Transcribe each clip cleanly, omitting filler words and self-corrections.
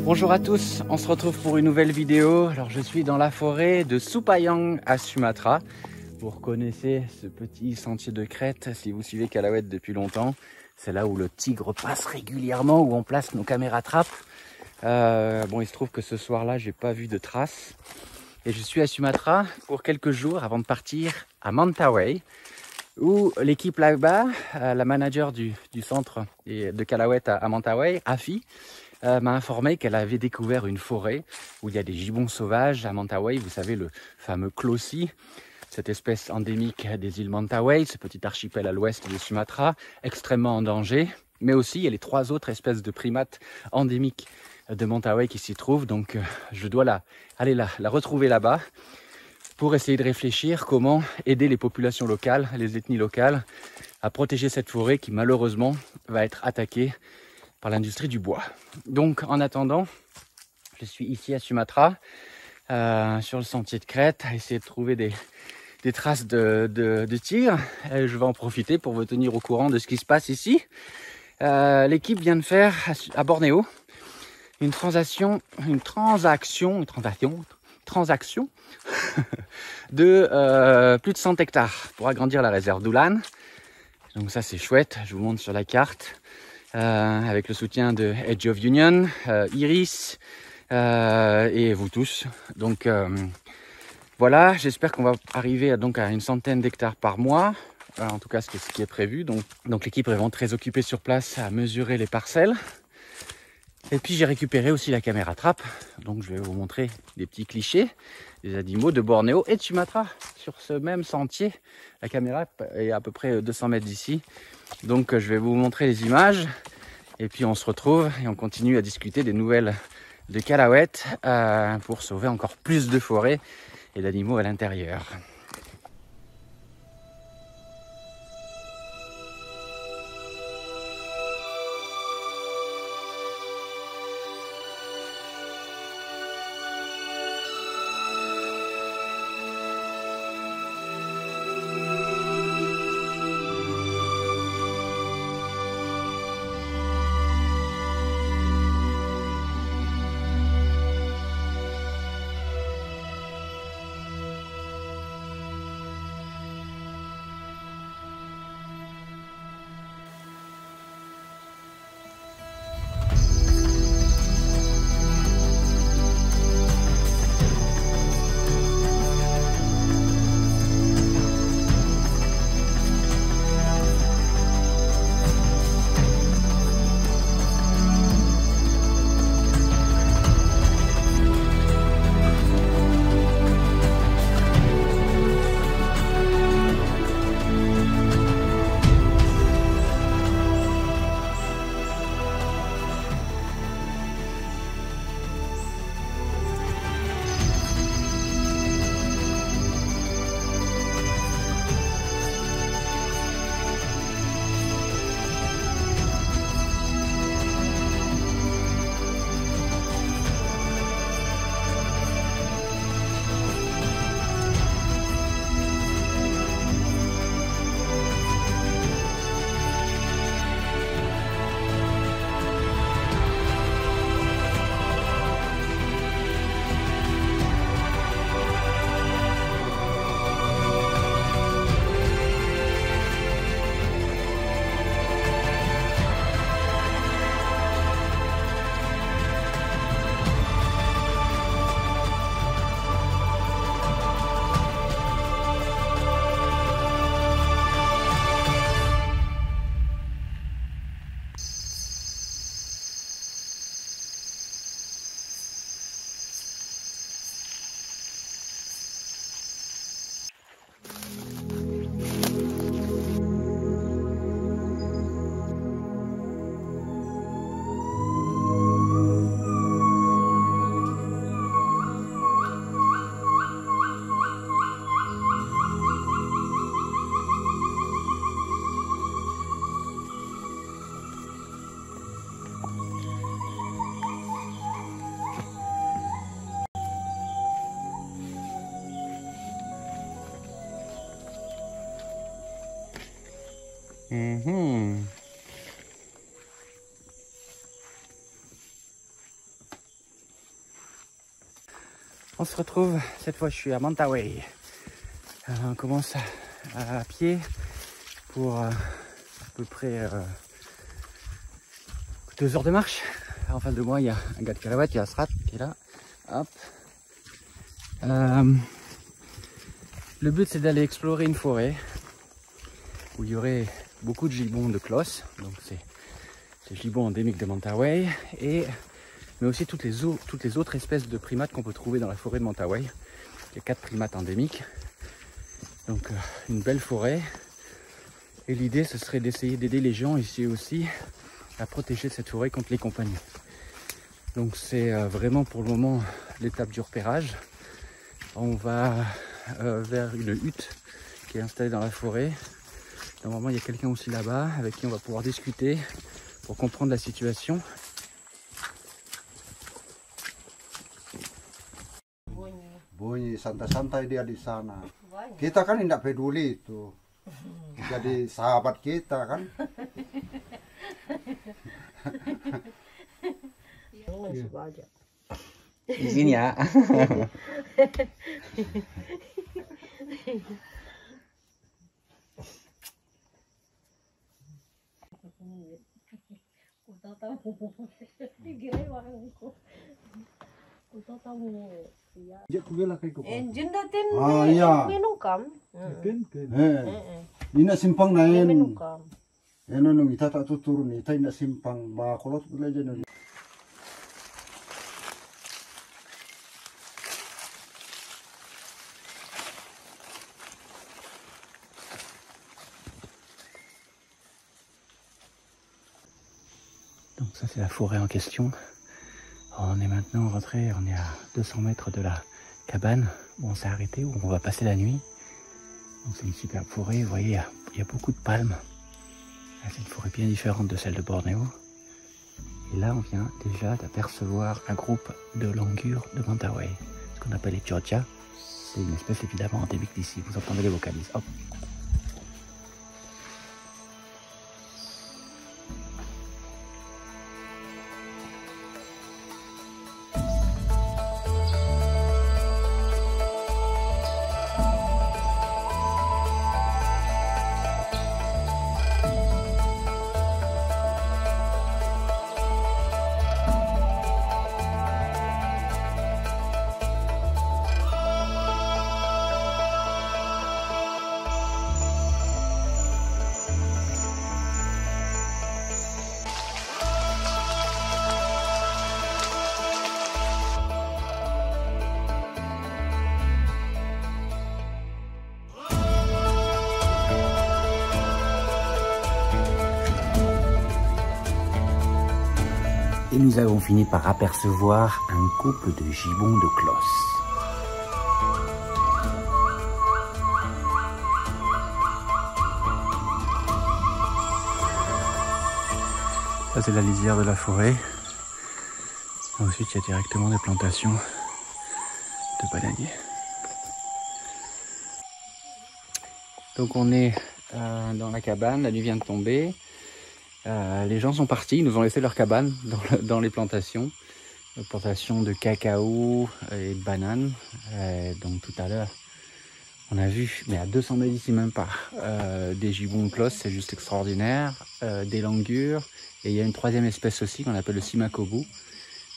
Bonjour à tous, on se retrouve pour une nouvelle vidéo. Alors je suis dans la forêt de Supayang à Sumatra. Vous reconnaissez ce petit sentier de crête si vous suivez Calawet depuis longtemps. C'est là où le tigre passe régulièrement, où on place nos caméras trappes. Bon, il se trouve que ce soir-là, j'ai pas vu de traces. Et je suis à Sumatra pour quelques jours avant de partir à Mentawai, où l'équipe là-bas, la manager du centre de Calawet à Mentawai, Afi, m'a informé qu'elle avait découvert une forêt où il y a des gibbons sauvages à Mentawai. Vous savez, le fameux Klossi, cette espèce endémique des îles Mentawai, ce petit archipel à l'ouest de Sumatra, extrêmement en danger. Mais aussi, il y a les 3 autres espèces de primates endémiques de Mentawai qui s'y trouvent. Donc, je dois aller la retrouver là-bas pour essayer de réfléchir comment aider les populations locales, les ethnies locales, à protéger cette forêt qui malheureusement va être attaquée par l'industrie du bois. Donc en attendant, je suis ici à Sumatra, sur le sentier de crête, à essayer de trouver des traces de tigres. Et je vais en profiter pour vous tenir au courant de ce qui se passe ici. L'équipe vient de faire à Bornéo une transaction de plus de 100 hectares pour agrandir la réserve d'Ulan. Donc ça c'est chouette, je vous montre sur la carte. Avec le soutien de Edge of Union, Iris et vous tous. Donc voilà, j'espère qu'on va arriver à une centaine d'hectares par mois. En tout cas, ce qui est prévu. Donc l'équipe est vraiment très occupée sur place à mesurer les parcelles. Et puis j'ai récupéré aussi la caméra trappe. Donc je vais vous montrer des petits clichés des animaux de Bornéo et de Sumatra sur ce même sentier. La caméra est à peu près 200 mètres d'ici. Donc je vais vous montrer les images et puis on se retrouve et on continue à discuter des nouvelles de Calawet pour sauver encore plus de forêts et d'animaux à l'intérieur. On se retrouve, cette fois je suis à Mentawai. On commence à pied pour à peu près 2 heures de marche. En face de moi il y a un gars de Kalawet, il y a Asrat qui est là. Hop. Le but c'est d'aller explorer une forêt où il y aurait beaucoup de gibbons de Clos, donc c'est gibbons endémiques de Mentawai, mais aussi toutes les autres espèces de primates qu'on peut trouver dans la forêt de Mentawai. Il y a 4 primates endémiques, donc une belle forêt. Et l'idée ce serait d'essayer d'aider les gens ici aussi à protéger cette forêt contre les compagnies. Donc c'est vraiment pour le moment l'étape du repérage. On va vers une hutte qui est installée dans la forêt. Normalement il y a quelqu'un aussi là-bas avec qui on va pouvoir discuter pour comprendre la situation. Bunyi santai-santai dia di sana. Kita kan tidak peduli itu. Jadi sahabat kita kan. Di sini ya. Engine datin iya. minukam. Ina simpang nain. Minukam. Eno nung ita tak tuturun ita ina simpang ba kolot belajar nung. Donc ça c'est la forêt en question. On est maintenant rentré, on est à 200 mètres de la cabane où on s'est arrêté, où on va passer la nuit. Donc c'est une superbe forêt, vous voyez, il y a beaucoup de palmes. C'est une forêt bien différente de celle de Bornéo. Et là on vient déjà d'apercevoir un groupe de langurs de Mentawai, ce qu'on appelle les Georgia. C'est une espèce évidemment endémique d'ici, vous entendez les vocalises. Hop. Et nous avons fini par apercevoir un couple de gibbons de Clos. Ça c'est la lisière de la forêt. Ensuite il y a directement des plantations de bananiers. Donc on est dans la cabane, la nuit vient de tomber. Les gens sont partis, ils nous ont laissé leur cabane dans les plantations. Plantations de cacao et de bananes. Donc tout à l'heure, on a vu, mais à 200 mètres d'ici même pas, des gibbons clos, c'est juste extraordinaire. Des langurs. Et il y a une troisième espèce aussi qu'on appelle le simakobu,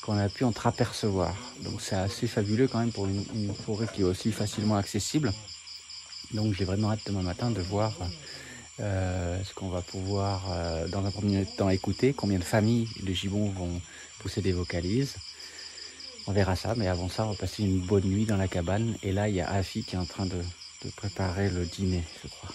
qu'on a pu entreapercevoir. Donc c'est assez fabuleux quand même pour une forêt qui est aussi facilement accessible. Donc j'ai vraiment hâte demain matin de voir ce qu'on va pouvoir dans un premier temps écouter, combien de familles de gibbons vont pousser des vocalises. On verra ça, mais avant ça on va passer une bonne nuit dans la cabane. Et là il y a Afi qui est en train de préparer le dîner, je crois.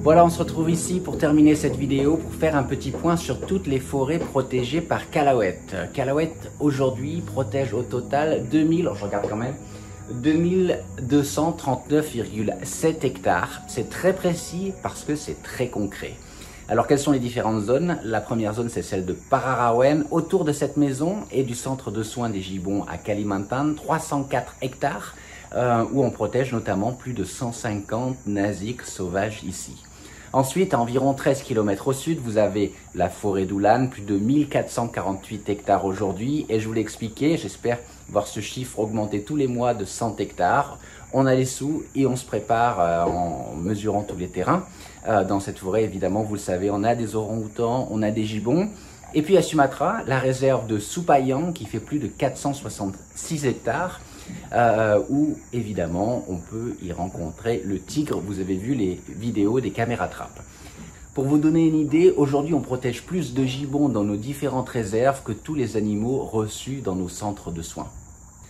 Voilà, on se retrouve ici pour terminer cette vidéo, pour faire un petit point sur toutes les forêts protégées par Calahuète. Calahuète, aujourd'hui, protège au total 2239,7 hectares. C'est très précis parce que c'est très concret. Alors, quelles sont les différentes zones? La première zone, c'est celle de Pararawen, autour de cette maison et du centre de soins des gibbons à Kalimantan, 304 hectares, où on protège notamment plus de 150 nasiks sauvages ici. Ensuite, à environ 13 km au sud, vous avez la forêt d'Ulan, plus de 1448 hectares aujourd'hui. Et je vous l'ai expliqué, j'espère voir ce chiffre augmenter tous les mois de 100 hectares. On a les sous et on se prépare en mesurant tous les terrains. Dans cette forêt, évidemment, vous le savez, on a des orang-outans, on a des gibbons. Et puis à Sumatra, la réserve de Supayang qui fait plus de 466 hectares. Où évidemment on peut y rencontrer le tigre. Vous avez vu les vidéos des caméras trappes. Pour vous donner une idée, aujourd'hui on protège plus de gibbons dans nos différentes réserves que tous les animaux reçus dans nos centres de soins.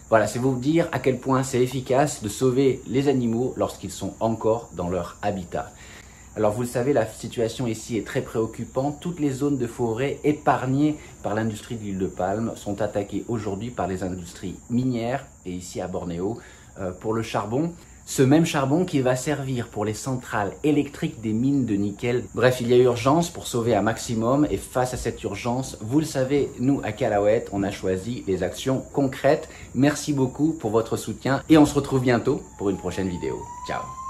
Voilà, c'est vous dire à quel point c'est efficace de sauver les animaux lorsqu'ils sont encore dans leur habitat. Alors vous le savez, la situation ici est très préoccupante. Toutes les zones de forêt épargnées par l'industrie de l'huile de palme sont attaquées aujourd'hui par les industries minières et ici à Bornéo pour le charbon. Ce même charbon qui va servir pour les centrales électriques des mines de nickel. Bref, il y a urgence pour sauver un maximum et face à cette urgence, vous le savez, nous à Calahuète, on a choisi les actions concrètes. Merci beaucoup pour votre soutien et on se retrouve bientôt pour une prochaine vidéo. Ciao!